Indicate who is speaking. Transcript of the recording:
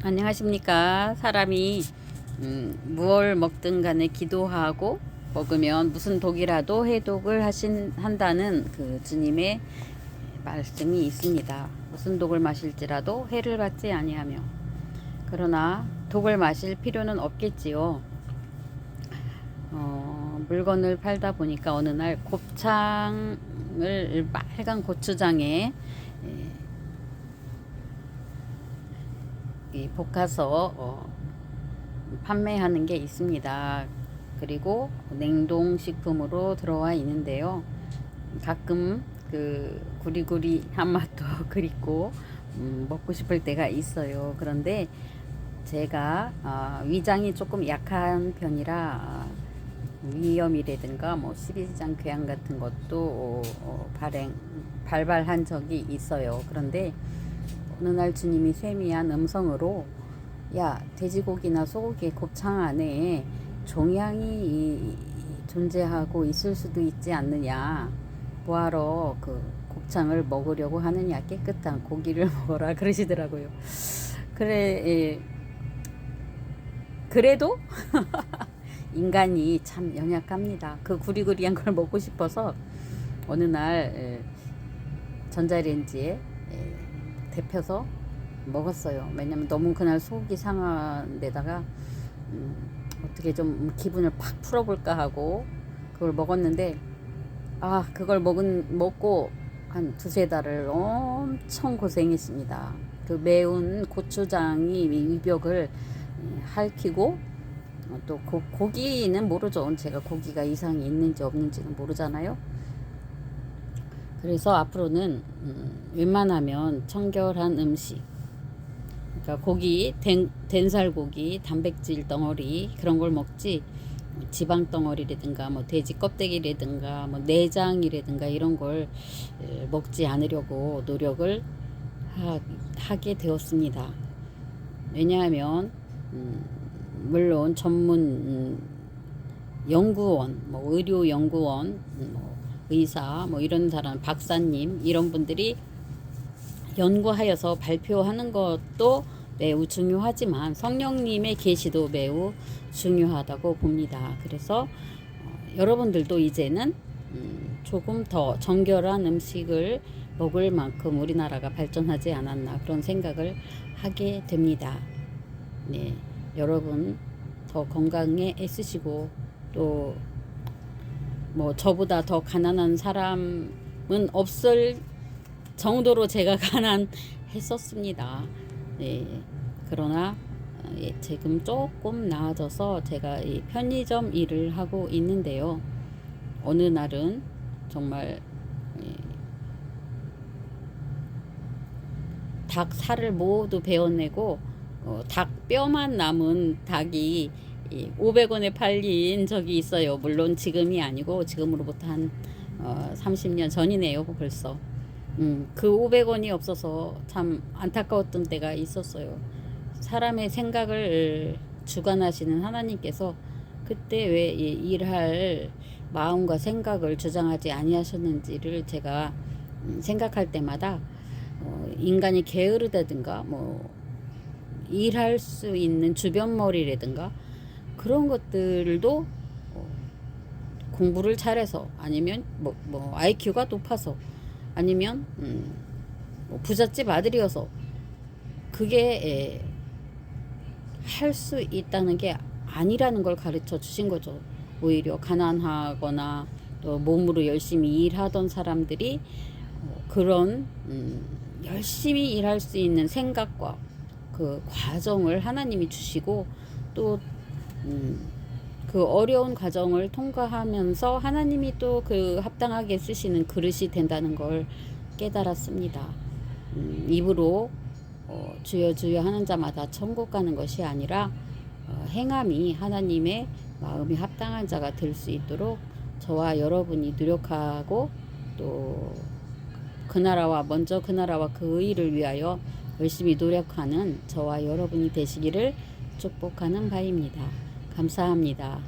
Speaker 1: 안녕하십니까. 사람이 무얼 먹든 간에 기도하고 먹으면 무슨 독이라도 해독을 한다는 그 주님의 말씀이 있습니다. 무슨 독을 마실지라도 해를 받지 아니하며. 그러나 독을 마실 필요는 없겠지요. 물건을 팔다 보니까 어느 날 곱창을 빨간 고추장에 볶아서 판매하는 게 있습니다. 그리고 냉동식품으로 들어와 있는데요. 가끔 그 구리구리한 맛도 그립고 먹고 싶을 때가 있어요. 그런데 제가 위장이 조금 약한 편이라 위염이라든가 뭐 십이지장 궤양 같은 것도 발발한 적이 있어요. 그런데 어느 날 주님이 세미한 음성으로 야, 돼지고기나 소고기 곱창 안에 종양이 존재하고 있을 수도 있지 않느냐, 뭐하러 그 곱창을 먹으려고 하느냐, 깨끗한 고기를 먹어라 그러시더라고요. 그래도 인간이 참 연약합니다. 그 구리구리한 걸 먹고 싶어서 어느 날 전자레인지에 데펴서 먹었어요. 왜냐면 너무 그날 속이 상한 데다가 어떻게 좀 기분을 팍 풀어볼까 하고 그걸 먹었는데, 그걸 먹고 한 두세 달을 엄청 고생했습니다. 그 매운 고추장이 위벽을 핥히고, 또 고기는 모르죠. 제가 고기가 이상이 있는지 없는지는 모르잖아요. 그래서 앞으로는 웬만하면 청결한 음식, 그러니까 고기, 된살고기, 단백질 덩어리 그런 걸 먹지, 지방 덩어리라든가 뭐 돼지 껍데기라든가 뭐 내장이라든가 이런 걸 먹지 않으려고 노력을 하게 되었습니다. 왜냐하면 물론 전문 연구원, 뭐 의료 연구원, 의사, 뭐 이런 사람, 박사님 이런 분들이 연구하여서 발표하는 것도 매우 중요하지만 성령님의 계시도 매우 중요하다고 봅니다. 그래서 여러분들도 이제는 조금 더 정결한 음식을 먹을 만큼 우리나라가 발전하지 않았나 그런 생각을 하게 됩니다. 네, 여러분 더 건강에 애쓰시고, 또 뭐 저보다 더 가난한 사람은 없을 정도로 제가 가난했었습니다. 네, 그러나 지금 조금 나아져서 제가 이 편의점 일을 하고 있는데요. 어느 날은 정말 닭 살을 모두 베어내고 닭 뼈만 남은 닭이 500원에 팔린 적이 있어요. 물론 지금이 아니고 지금으로부터 한 30년 전이네요. 벌써. 그 500원이 없어서 참 안타까웠던 때가 있었어요. 사람의 생각을 주관하시는 하나님께서 그때 왜 일할 마음과 생각을 주장하지 아니하셨는지를 제가 생각할 때마다 인간이 게으르다든가 뭐 일할 수 있는 주변머리라든가 그런 것들도 공부를 잘해서, 아니면 뭐 IQ가 높아서, 아니면 뭐 부잣집 아들이어서 그게 할 수 있다는 게 아니라는 걸 가르쳐 주신 거죠. 오히려 가난하거나 또 몸으로 열심히 일하던 사람들이 그런 열심히 일할 수 있는 생각과 그 과정을 하나님이 주시고, 또 그 어려운 과정을 통과하면서 하나님이 또 그 합당하게 쓰시는 그릇이 된다는 걸 깨달았습니다. 입으로 주여 주여 하는 자마다 천국 가는 것이 아니라 행함이 하나님의 마음이 합당한 자가 될 수 있도록 저와 여러분이 노력하고, 또 먼저 그 나라와 그 의를 위하여 열심히 노력하는 저와 여러분이 되시기를 축복하는 바입니다. 감사합니다.